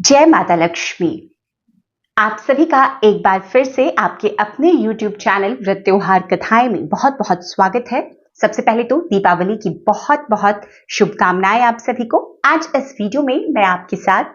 जय माता लक्ष्मी। आप सभी का एक बार फिर से आपके अपने YouTube चैनल व्रत त्योहार कथाएं में बहुत बहुत स्वागत है। सबसे पहले तो दीपावली की बहुत बहुत शुभकामनाएं आप सभी को। आज इस वीडियो में मैं आपके साथ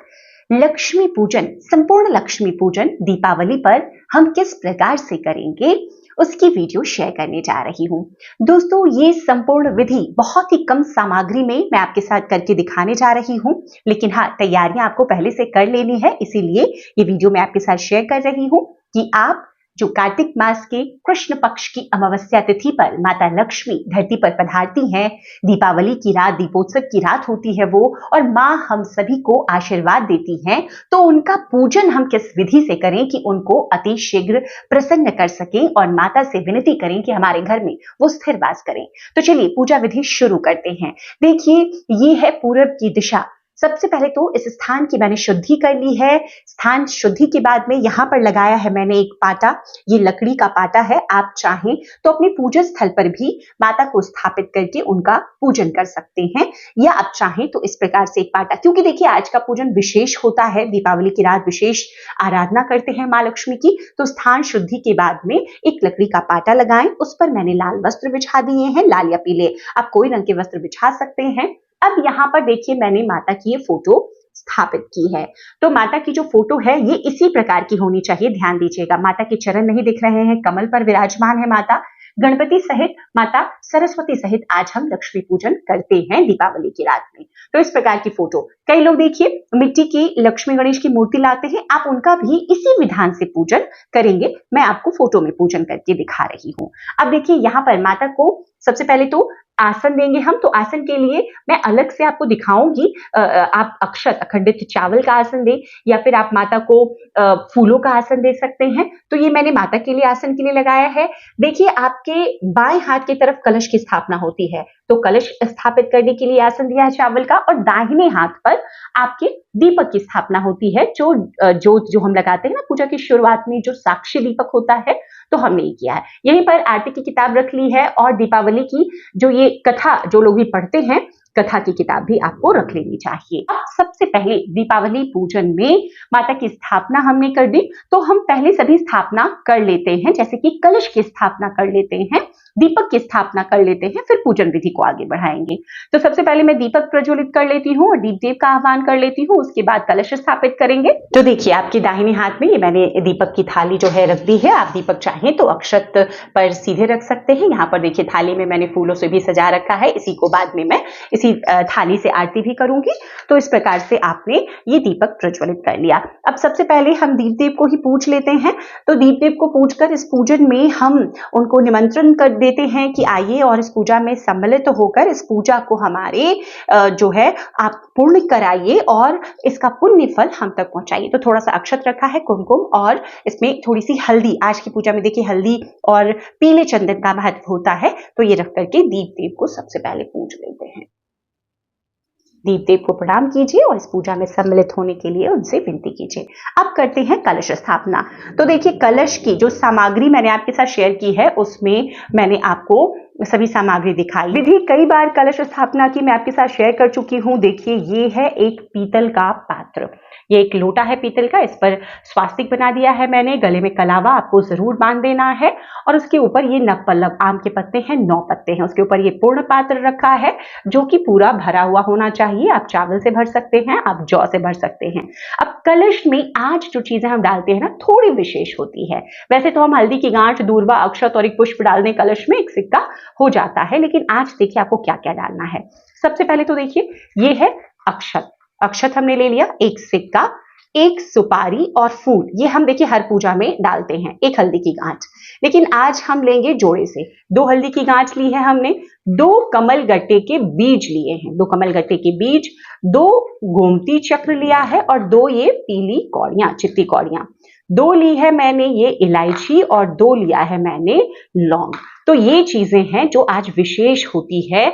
लक्ष्मी पूजन, संपूर्ण लक्ष्मी पूजन दीपावली पर हम किस प्रकार से करेंगे उसकी वीडियो शेयर करने जा रही हूं। दोस्तों, ये संपूर्ण विधि बहुत ही कम सामग्री में मैं आपके साथ करके दिखाने जा रही हूं, लेकिन हाँ, तैयारियां आपको पहले से कर लेनी है, इसीलिए ये वीडियो मैं आपके साथ शेयर कर रही हूं कि आप जो कार्तिक मास के कृष्ण पक्ष की अमावस्या तिथि पर माता लक्ष्मी धरती पर पधारती हैं, दीपावली की रात, दीपोत्सव की रात होती है वो, और माँ हम सभी को आशीर्वाद देती हैं, तो उनका पूजन हम किस विधि से करें कि उनको अति शीघ्र प्रसन्न कर सकें और माता से विनती करें कि हमारे घर में वो स्थिर वास करें। तो चलिए पूजा विधि शुरू करते हैं। देखिए, ये है पूरब की दिशा। सबसे पहले तो इस स्थान की मैंने शुद्धि कर ली है। स्थान शुद्धि के बाद में यहाँ पर लगाया है मैंने एक पाटा। ये लकड़ी का पाटा है। आप चाहें तो अपने पूजन स्थल पर भी माता को स्थापित करके उनका पूजन कर सकते हैं, या आप चाहें तो इस प्रकार से एक पाटा, क्योंकि देखिए आज का पूजन विशेष होता है, दीपावली की रात विशेष आराधना करते हैं माँ लक्ष्मी की, तो स्थान शुद्धि के बाद में एक लकड़ी का पाटा लगाएं। उस पर मैंने लाल वस्त्र बिछा दिए हैं, लाल या पीले, आप कोई रंग के वस्त्र बिछा सकते हैं। अब यहाँ पर देखिए मैंने माता की ये फोटो स्थापित की है। तो माता की जो फोटो है ये इसी प्रकार की होनी चाहिए। ध्यान दीजिएगा, माता के चरण नहीं दिख रहे हैं, कमल पर विराजमान है माता। गणपति सहित, माता सरस्वती सहित आज हम लक्ष्मी पूजन करते हैं दीपावली की रात में। तो इस प्रकार की फोटो, कई लोग देखिए मिट्टी की लक्ष्मी गणेश की मूर्ति लाते हैं, आप उनका भी इसी विधान से पूजन करेंगे। मैं आपको फोटो में पूजन करके दिखा रही हूँ। अब देखिए यहाँ पर माता को सबसे पहले तो आसन देंगे हम, तो आसन के लिए मैं अलग से आपको दिखाऊंगी। आप अक्षत अखंडित चावल का आसन दें, या फिर आप माता को फूलों का आसन दे सकते हैं। तो ये मैंने माता के लिए आसन के लिए लगाया है। देखिए आपके बाएं हाथ की तरफ कलश की स्थापना होती है, तो कलश स्थापित करने के लिए आसन दिया है चावल का, और दाहिने हाथ पर आपके दीपक की स्थापना होती है। जो हम लगाते हैं ना पूजा की शुरुआत में, जो साक्षी दीपक होता है, तो हमने ये किया है। यहीं पर आरती की किताब रख ली है, और दीपावली की जो ये कथा जो लोग भी पढ़ते हैं, कथा की किताब भी आपको रख लेनी चाहिए। अब सबसे पहले दीपावली पूजन में माता की स्थापना हमने कर दी, तो हम पहले सभी स्थापना कर लेते हैं, जैसे कि कलश की स्थापना कर लेते हैं, दीपक की स्थापना कर लेते हैं, फिर पूजन विधि को आगे बढ़ाएंगे। तो सबसे पहले मैं दीपक प्रज्वलित कर लेती हूँ और दीप देव का आह्वान कर लेती हूँ, उसके बाद कलश स्थापित करेंगे। तो देखिए आपके दाहिने हाथ में ये मैंने दीपक की थाली जो है रख दी है। आप दीपक चाहें तो अक्षत पर सीधे रख सकते हैं। यहाँ पर देखिए थाली में मैंने फूलों से भी सजा रखा है, इसी को बाद में मैं इसी थाली से आरती भी करूंगी। तो इस प्रकार से आपने ये दीपक प्रज्वलित कर लिया। अब सबसे पहले हम दीप देव को ही पूज लेते हैं। तो दीप देव को पूजकर इस पूजन में हम उनको निमंत्रण कर देते हैं कि आइए और इस पूजा में सम्मिलित होकर इस पूजा को हमारे जो है आप पूर्ण कराइए और इसका पुण्य फल हम तक पहुंचाइए। तो थोड़ा सा अक्षत रखा है, कुमकुम, और इसमें थोड़ी सी हल्दी। आज की पूजा में देखिए हल्दी और पीले चंदन का महत्व होता है, तो ये रख करके दीप देव को सबसे पहले पूज लेते हैं। दीप देव को प्रणाम कीजिए और इस पूजा में सम्मिलित होने के लिए उनसे विनती कीजिए। अब करते हैं कलश स्थापना। तो देखिए कलश की जो सामग्री मैंने आपके साथ शेयर की है, उसमें मैंने आपको सभी सामग्री दिखाई। विधि कई बार कलश स्थापना की मैं आपके साथ शेयर कर चुकी हूँ। देखिए ये है एक पीतल का पात्र, ये एक लोटा है पीतल का, इस पर स्वास्तिक बना दिया है मैंने। गले में कलावा आपको जरूर बांध देना है, और उसके ऊपर ये नवपल्लव आम के पत्ते हैं, 9 पत्ते हैं। उसके ऊपर ये पूर्ण पात्र रखा है जो कि पूरा भरा हुआ होना चाहिए। आप चावल से भर सकते हैं, आप जौ से भर सकते हैं। अब कलश में आज जो चीजें हम डालते हैं ना, थोड़ी विशेष होती है। वैसे तो हम हल्दी की गांठ, दूर्वा, अक्षत और एक पुष्प डाल दें कलश में, एक सिक्का हो जाता है, लेकिन आज देखिए आपको क्या क्या डालना है। सबसे पहले तो देखिए ये है अक्षत। अक्षत हमने ले लिया, एक सिक्का, एक सुपारी और फूल। ये हम देखिए हर पूजा में डालते हैं। एक हल्दी की गांठ, लेकिन आज हम लेंगे जोड़े से। 2 हल्दी की गांठ ली है हमने, 2 कमल गट्टे के बीज लिए हैं, 2 कमल गट्टे के बीज, 2 गोमती चक्र लिया है, और 2 ये पीली कौड़ियां, चिट्टी कौड़ियां, 2 ली है मैंने ये इलायची, और 2 लिया है मैंने लौंग। तो ये चीजें हैं जो आज विशेष होती है।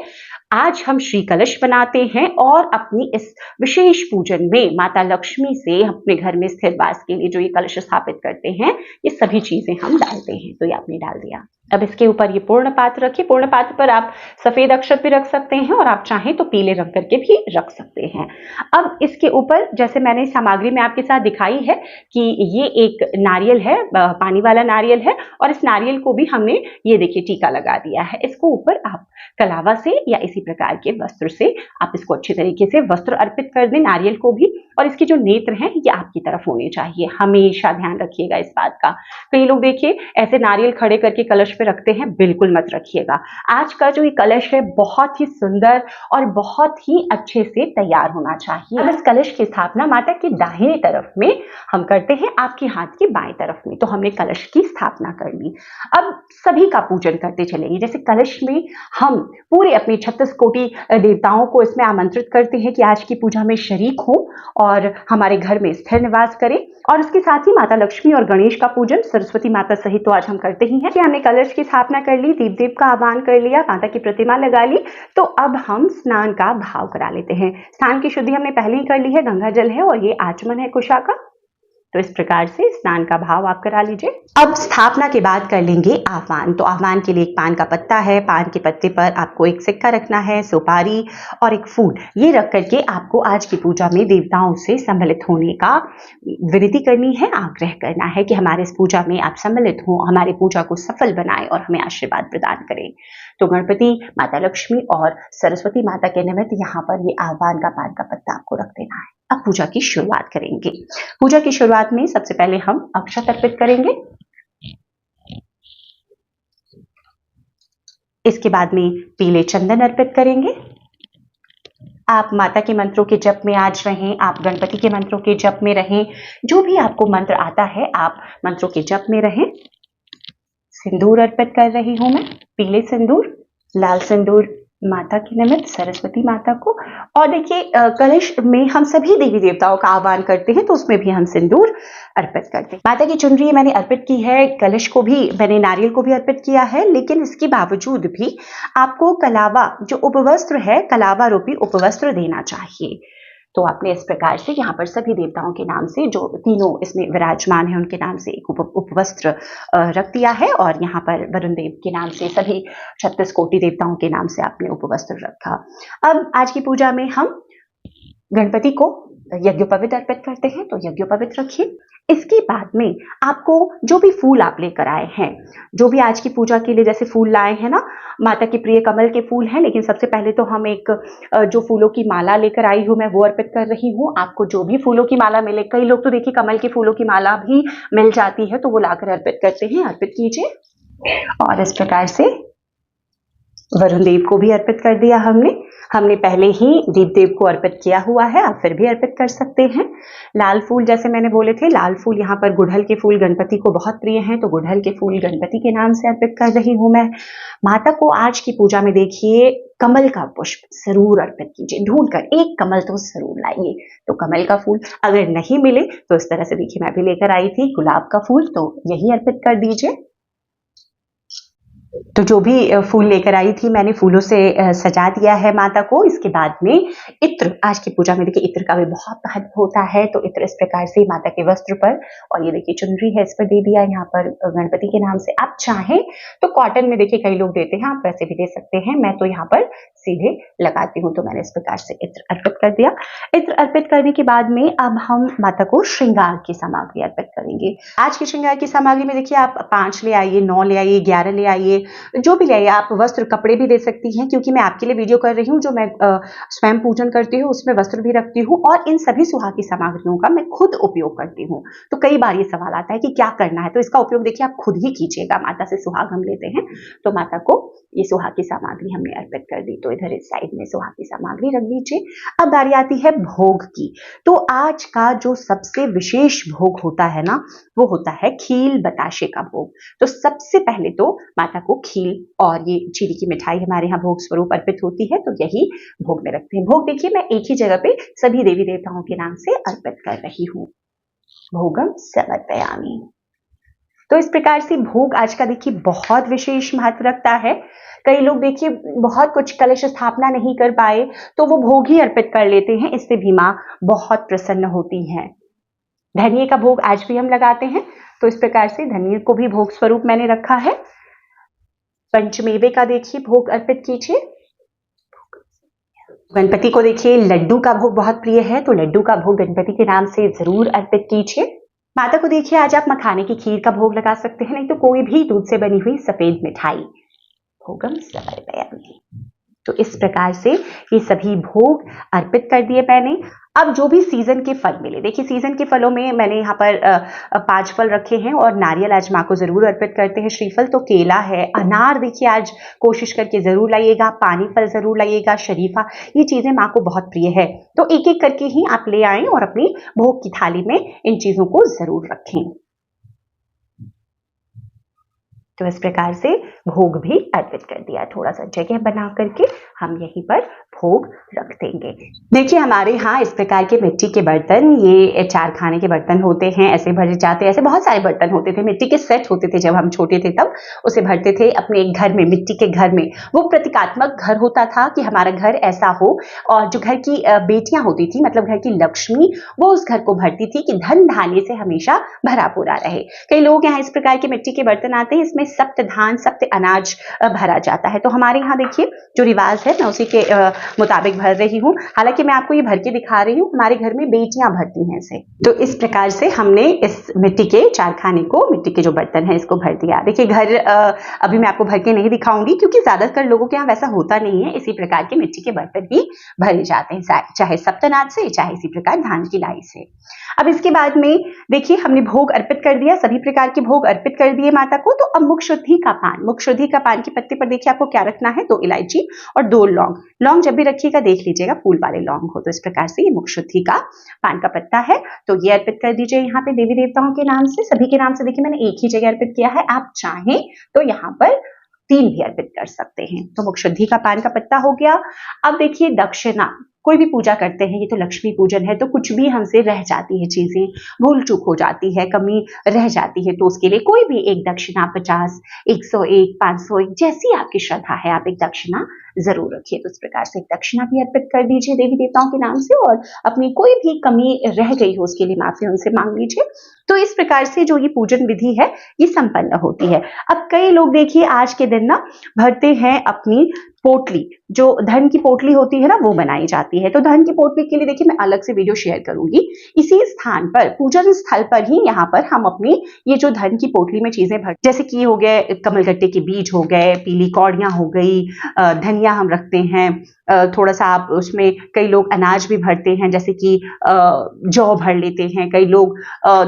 आज हम श्री कलश बनाते हैं और अपनी इस विशेष पूजन में माता लक्ष्मी से अपने घर में स्थिर वास के लिए जो ये कलश स्थापित करते हैं, ये सभी चीजें हम डालते हैं। तो ये आपने डाल दिया। अब इसके ऊपर ये पूर्ण पात्र रखिए। पूर्ण पात्र पर आप सफेद अक्षत भी रख सकते हैं और आप चाहें तो पीले रंग करके भी रख सकते हैं। अब इसके ऊपर जैसे मैंने सामग्री में आपके साथ दिखाई है कि ये एक नारियल है, पानी वाला नारियल है, और इस नारियल को भी हमने ये देखिए टीका लगा दिया है। इसको ऊपर आप कलावा से या इसी प्रकार के वस्त्र से आप इसको अच्छे तरीके से वस्त्र अर्पित कर दें नारियल को भी, और इसके जो नेत्र हैं ये आपकी तरफ होने चाहिए। हमेशा ध्यान रखिएगा इस बात का। कई लोग देखिए ऐसे नारियल खड़े करके कलश पे रखते हैं, बिल्कुल मत रखिएगा। आज का जो ये कलश है बहुत ही सुंदर और बहुत ही अच्छे से तैयार होना चाहिए। अब इस कलश की स्थापना माता की दाहिनी तरफ में हम करते हैं, आपके हाथ की बाएं तरफ में। तो हमने कलश की स्थापना कर ली। अब सभी का पूजन करते चलेंगे। जैसे कलश में हम पूरे अपने 36 कोटि देवताओं को इसमें आमंत्रित करते हैं कि आज की पूजा में शरीक हों और हमारे घर में स्थिर निवास करें। और उसके साथ ही माता लक्ष्मी और गणेश का पूजन सरस्वती माता सहित तो आज हम करते ही हैं। कि हमने कलश की स्थापना कर ली, दीप देव का आह्वान कर लिया, माता की प्रतिमा लगा ली, तो अब हम स्नान का भाव करा लेते हैं। स्नान की शुद्धि हमने पहले ही कर ली है, गंगा जल है और ये आचमन है कुशा का। तो इस प्रकार से स्नान का भाव आप करा लीजिए। अब स्थापना के बाद कर लेंगे आह्वान। तो आह्वान के लिए एक पान का पत्ता है, पान के पत्ते पर आपको एक सिक्का रखना है, सुपारी और एक फूल, ये रख करके आपको आज की पूजा में देवताओं से सम्मिलित होने का विनती करनी है, आग्रह करना है कि हमारे इस पूजा में आप सम्मिलित हों, हमारी पूजा को सफल बनाएं और हमें आशीर्वाद प्रदान करें। तो गणपति, माता लक्ष्मी और सरस्वती माता के निमित्त यहाँ पर ये आह्वान का पान का पत्ता आपको रख देना है। अब पूजा की शुरुआत करेंगे। पूजा की शुरुआत में सबसे पहले हम अक्षत अर्पित करेंगे। इसके बाद में पीले चंदन अर्पित करेंगे। आप माता के मंत्रों के जप में आज रहें, आप गणपति के मंत्रों के जप में रहें, जो भी आपको मंत्र आता है आप मंत्रों के जप में रहें। सिंदूर अर्पित कर रही हूं मैं, पीले सिंदूर, लाल सिंदूर माता के निमित्त सरस्वती माता को। और देखिए कलश में हम सभी देवी देवताओं का आह्वान करते हैं, तो उसमें भी हम सिंदूर अर्पित करते हैं। माता की चुनरी मैंने अर्पित की है, कलश को भी मैंने नारियल को भी अर्पित किया है, लेकिन इसके बावजूद भी आपको कलावा जो उपवस्त्र है, कलावा रूपी उपवस्त्र देना चाहिए। तो आपने इस प्रकार से यहाँ पर सभी देवताओं के नाम से जो तीनों इसमें विराजमान है उनके नाम से एक उपवस्त्र रख दिया है, और यहाँ पर वरुण देव के नाम से सभी 36 कोटि देवताओं के नाम से आपने उपवस्त्र रखा। अब आज की पूजा में हम गणपति को यज्ञोपवीत अर्पित करते हैं, तो यज्ञोपवीत रखिए। इसके बाद में आपको जो भी फूल आप लेकर आए हैं, जो भी आज की पूजा के लिए जैसे फूल लाए हैं ना, माता के प्रिय कमल के फूल हैं, लेकिन सबसे पहले तो हम एक जो फूलों की माला लेकर आई हूं मैं वो अर्पित कर रही हूं। आपको जो भी फूलों की माला मिले, कई लोग तो देखिए कमल के फूलों की माला भी मिल जाती है, तो वो लाकर अर्पित करते हैं, अर्पित कीजिए। और इस प्रकार से वरुण देव को भी अर्पित कर दिया हमने पहले ही दीप देव को अर्पित किया हुआ है, आप फिर भी अर्पित कर सकते हैं। लाल फूल जैसे मैंने बोले थे, लाल फूल यहाँ पर गुड़हल के फूल गणपति को बहुत प्रिय हैं, तो गुड़हल के फूल गणपति के नाम से अर्पित कर रही हूं मैं। माता को आज की पूजा में देखिए कमल का पुष्प जरूर अर्पित कीजिए, ढूंढकर एक कमल तो जरूर लाइए। तो कमल का फूल अगर नहीं मिले तो इस तरह से देखिए मैं भी लेकर आई थी गुलाब का फूल, तो यही अर्पित कर दीजिए। तो जो भी फूल लेकर आई थी मैंने फूलों से सजा दिया है माता को। इसके बाद में इत्र, आज की पूजा में देखिए इत्र का भी बहुत महत्व होता है, तो इत्र इस प्रकार से माता के वस्त्र पर, और ये देखिए चुनरी है इस पर दे दिया यहाँ पर गणपति के नाम से। आप चाहें तो कॉटन में देखिए कई लोग देते हैं, आप वैसे भी दे सकते हैं, मैं तो यहाँ पर सीधे लगाती हूँ, तो मैंने इस प्रकार से इत्र अर्पित कर दिया। इत्र अर्पित करने के बाद में अब हम माता को श्रृंगार की सामग्री अर्पित करेंगे। आज की श्रृंगार की सामग्री में देखिए आप 5 ले आइए, 9 ले आइए, 11 ले आइए, जो भी ले आइए। आप वस्त्र कपड़े भी दे सकती हैं, क्योंकि मैं आपके लिए वीडियो कर रही हूँ, जो मैं स्वयं पूजन करती हूँ उसमें वस्त्र भी रखती हूँ, और इन सभी सुहाग की सामग्रियों का मैं खुद उपयोग करती हूँ। तो कई बार ये सवाल आता है कि क्या करना है, तो इसका उपयोग देखिए आप खुद ही कीजिएगा। माता से सुहाग हम लेते हैं, तो माता को ये सुहाग की सामग्री हमने अर्पित कर दी, तो इधर इस साइड में सुहाग की सामग्री रख दीजिए। अब बारी आती है भोग की। तो आज का जो सबसे विशेष भोग होता है ना, वो होता है खील बताशे का भोग। तो सबसे पहले तो माता को खील और ये चीनी की मिठाई हमारे यहाँ भोग स्वरूप अर्पित होती है, तो यही भोग में रखते हैं। भोग देखिए मैं एक ही जगह पे सभी देवी देवताओं के नाम से अर्पित कर रही हूँ। भोगम समर्पयामि। तो इस प्रकार से भोग आज का देखिए बहुत विशेष महत्व रखता है। कई लोग देखिए बहुत कुछ कलश स्थापना नहीं कर पाए, तो वो भोग ही अर्पित कर लेते हैं, इससे भी मां बहुत प्रसन्न होती हैं। धनिये का भोग आज भी हम लगाते हैं, तो इस प्रकार से धनिये को भी भोग स्वरूप मैंने रखा है। पंचमेवे का देखिए भोग अर्पित कीजिए। गणपति को देखिए लड्डू का भोग बहुत प्रिय है, तो लड्डू का भोग गणपति के नाम से जरूर अर्पित कीजिए। माता को देखिए आज आप मखाने की खीर का भोग लगा सकते हैं, नहीं तो कोई भी दूध से बनी हुई सफेद मिठाई। भोगम समर्पयामि। तो इस प्रकार से ये सभी भोग अर्पित कर दिए मैंने। अब जो भी सीजन के फल मिले, देखिए सीजन के फलों में मैंने यहाँ पर 5 फल रखे हैं और नारियल आज माँ को जरूर अर्पित करते हैं। श्रीफल तो केला है, अनार देखिए आज कोशिश करके जरूर लाइएगा, पानी फल जरूर लाइएगा, शरीफा, ये चीजें माँ को बहुत प्रिय है। तो एक एक करके ही आप ले आएं और अपनी भोग की थाली में इन चीजों को जरूर रखें। तो इस प्रकार से भोग भी अर्पित कर दिया। थोड़ा सा जगह बना करके हम यहीं पर भोग रख देंगे। देखिए हमारे यहाँ इस प्रकार के मिट्टी के बर्तन, ये 4 खाने के बर्तन होते हैं, ऐसे भरे जाते हैं। ऐसे बहुत सारे बर्तन होते थे, मिट्टी के सेट होते थे जब हम छोटे थे, तब उसे भरते थे अपने एक घर में, मिट्टी के घर में। वो प्रतीकात्मक घर होता था कि हमारा घर ऐसा हो, और जो घर की बेटियां होती थी, मतलब घर की लक्ष्मी, वो उस घर को भरती थी कि धन धान्य से हमेशा भरा पूरा रहे। कई लोग यहाँ इस प्रकार के मिट्टी के बर्तन आते हैं, इसमें सप्त धान, सप्त अनाज भरा जाता है। तो हमारे यहाँ देखिए जो रिवाज है मैं उसी के मुताबिक भर रही हूँ। हालांकि मैं आपको ये भर के दिखा रही हूँ, हमारे घर में बेटियां भरती हैं इसे। तो इस प्रकार से हमने इस मिट्टी के 4 खाने को, मिट्टी के जो बर्तन है, इसको भर दिया। देखिए घर अभी मैं आपको भर के नहीं दिखाऊंगी क्योंकि ज्यादातर लोगों के यहाँ वैसा होता नहीं है। इसी प्रकार के मिट्टी के बर्तन ही भरे जाते हैं, चाहे सप्तनाथ से, चाहे इसी प्रकार धान की लाई से। अब इसके बाद में देखिए हमने भोग अर्पित कर दिया, सभी प्रकार के भोग अर्पित कर दिए माता को। तो अब मुख शुद्धि का पान, मुख शुद्धि का पान की पत्ती पर देखिए आपको क्या रखना है, 2 इलायची और 2 लौंग। लौंग जब भी रखिएगा देख लीजिएगा फूल वाले लौंग हो। तो इस प्रकार से ये मुख शुद्धि का पान का पत्ता है, तो ये अर्पित कर दीजिए यहाँ पे देवी देवताओं के नाम से, सभी के नाम से। देखिए मैंने एक ही जगह अर्पित किया है, आप चाहें तो यहाँ पर 3 भी अर्पित कर सकते हैं। तो मुख शुद्धि का पान का पत्ता हो गया। अब देखिए दक्षिणा, कोई भी पूजा करते हैं, ये तो लक्ष्मी पूजन है, तो कुछ भी हमसे रह जाती है, चीजें भूल चूक हो जाती है, कमी रह जाती है, तो उसके लिए कोई भी एक दक्षिणा 50, 101, 501, जैसी आपकी श्रद्धा है, आप एक दक्षिणा जरूर रखिए। तो इस प्रकार से एक दक्षिणा भी अर्पित कर दीजिए देवी देवताओं के नाम से, और अपनी कोई भी कमी रह गई हो उसके लिए माफी उनसे मांग लीजिए। तो इस प्रकार से जो ये पूजन विधि है ये संपन्न होती है। अब कई लोग देखिए आज के दिन ना भरते हैं अपनी पोटली, जो धन की पोटली होती है ना, वो बनाई जाती है। तो धन की पोटली के लिए देखिए मैं अलग से वीडियो शेयर करूंगी। इसी स्थान पर, पूजन स्थल पर ही, यहाँ पर हम अपनी ये जो धन की पोटली में चीजें भर, जैसे कि हो गए कमलगट्टे के बीज हो गए, पीली कौड़ियां हो गई, धनिया हम रखते हैं, थोड़ा सा आप उसमें, कई लोग अनाज भी भरते हैं, जैसे कि जौ भर लेते हैं। कई लोग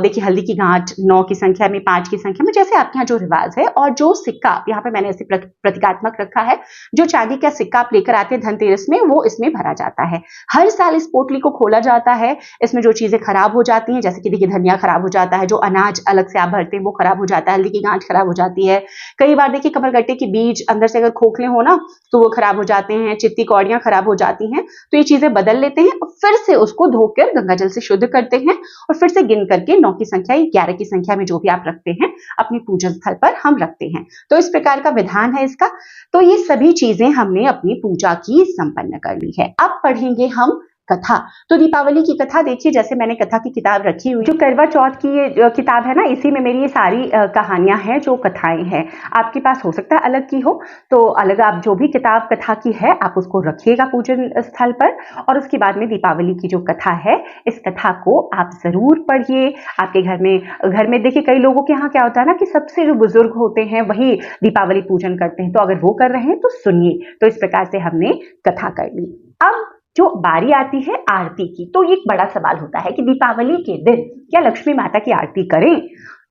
देखिए हल्दी की गांठ 9 की संख्या में, 5 की संख्या में, जैसे आपके यहाँ जो रिवाज है। और जो सिक्का यहाँ पे मैंने ऐसे प्रतीकात्मक रखा है, जो चांदी का सिक्का आप लेकर आते हैं धनतेरस में, वो इसमें भरा जाता है। हर साल इस पोटली को खोला जाता है। इसमें जो चीजें खराब हो जाती हैं, जैसे कि देखिए धनिया खराब हो जाता है, जो अनाज अलग से आप भरते हैं वो खराब हो जाता है, हल्दी की गांठ खराब हो जाती है। कई बार देखिए कमलगट्टे के बीज अंदर से अगर खोखले हो ना तो वो खराब हो जाते हैं, चित्ती कौड़ियां खराब हो जाती हैं। तो ये चीजें बदल लेते हैं और फिर से उसको धोकर गंगा जल से शुद्ध करते हैं, और फिर से गिन करके 9 की संख्या, 11 की संख्या में जो भी आप रखते हैं अपनी पूजन स्थल पर हम रखते हैं। तो इस प्रकार का विधान है इसका। तो ये सभी चीजें हमने अपनी पूजा की संपन्न कर ली है। अब पढ़ेंगे हम कथा। तो दीपावली की कथा देखिए, जैसे मैंने कथा की किताब रखी हुई, जो करवा चौथ की ये किताब है ना, इसी में मेरी ये सारी कहानियां हैं, जो कथाएं हैं। आपके पास हो सकता है अलग की हो, तो अलग आप जो भी किताब कथा की है आप उसको रखिएगा पूजन स्थल पर। और उसके बाद में दीपावली की जो कथा है, इस कथा को आप जरूर पढ़िए। आपके घर में देखिए कई लोगों के यहाँ क्या होता है ना कि सबसे जो बुजुर्ग होते हैं वही दीपावली पूजन करते हैं, तो अगर वो कर रहे हैं तो सुनिए। तो इस प्रकार से हमने कथा कर ली। अब जो बारी आती है आरती की, तो ये एक बड़ा सवाल होता है कि दीपावली के दिन क्या लक्ष्मी माता की आरती करें।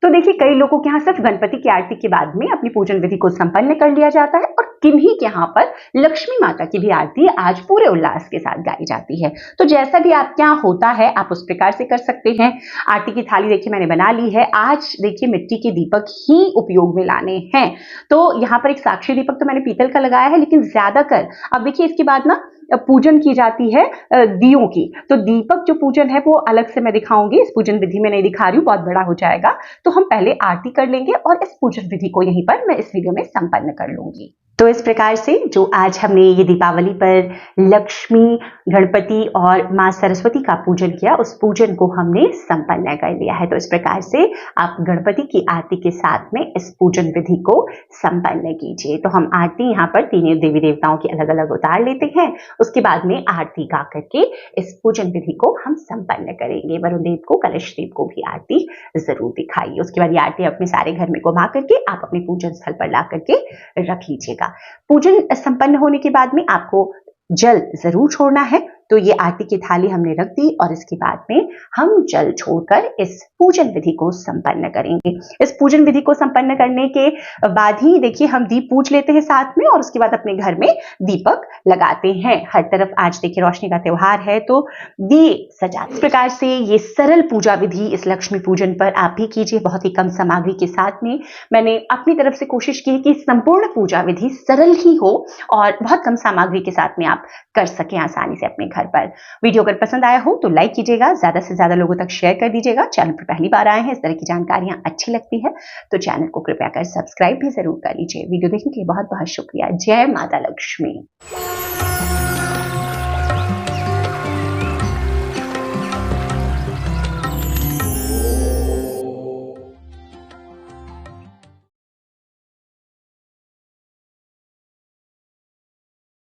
तो देखिए कई लोगों के यहाँ सिर्फ गणपति की आरती के बाद में अपनी पूजन विधि को संपन्न कर लिया जाता है, और किन्हीं के यहाँ पर लक्ष्मी माता की भी आरती आज पूरे उल्लास के साथ गाई जाती है। तो जैसा भी आपके यहाँ होता है आप उस प्रकार से कर सकते हैं। आरती की थाली देखिए मैंने बना ली है। आज देखिए मिट्टी के दीपक ही उपयोग में लाने हैं, तो यहाँ पर एक साक्षी दीपक तो मैंने पीतल का लगाया है, लेकिन ज्यादातर अब देखिए इसके बाद ना पूजन की जाती है दियों की। तो दीपक जो पूजन है वो अलग से मैं दिखाऊंगी, इस पूजन विधि में नहीं दिखा रही हूँ, बहुत बड़ा हो जाएगा। तो हम पहले आरती कर लेंगे और इस पूजन विधि को यहीं पर मैं इस वीडियो में संपन्न कर लूंगी। तो इस प्रकार से जो आज हमने ये दीपावली पर लक्ष्मी, गणपति और माँ सरस्वती का पूजन किया, उस पूजन को हमने संपन्न कर लिया है। तो इस प्रकार से आप गणपति की आरती के साथ में इस पूजन विधि को संपन्न कीजिए। तो हम आरती यहाँ पर तीनों देवी देवताओं की अलग अलग उतार लेते हैं, उसके बाद में आरती गा करके इस पूजन विधि को हम संपन्न करेंगे। वरुण देव को, कलश देव को भी आरती जरूर दिखाइए। उसके बाद ये आरती अपने सारे घर में घुमा करके आप अपने पूजन स्थल पर ला करके रख लीजिएगा। पूजन संपन्न होने के बाद में आपको जल जरूर छोड़ना है। तो ये आरती की थाली हमने रख दी और इसके बाद में हम जल छोड़कर इस पूजन विधि को संपन्न करेंगे। इस पूजन विधि को संपन्न करने के बाद ही देखिए हम दीप पूज लेते हैं साथ में और उसके बाद अपने घर में दीपक लगाते हैं। हर तरफ आज देखिए रोशनी का त्योहार है तो दिए सजाते। इस प्रकार से ये सरल पूजा विधि इस लक्ष्मी पूजन पर आप भी कीजिए, बहुत ही कम सामग्री के साथ में। मैंने अपनी तरफ से कोशिश की कि संपूर्ण पूजा विधि सरल ही हो और बहुत कम सामग्री के साथ में आप कर सकें आसानी से अपने घर पर। वीडियो अगर पसंद आया हो तो लाइक कीजिएगा, ज्यादा से ज्यादा लोगों तक शेयर कर दीजिएगा। चैनल पर पहली बार आए हैं, इस तरह की जानकारियां अच्छी लगती है तो चैनल को कृपया कर सब्सक्राइब भी जरूर कर लीजिए। वीडियो देखने के लिए बहुत बहुत शुक्रिया। जय माता लक्ष्मी।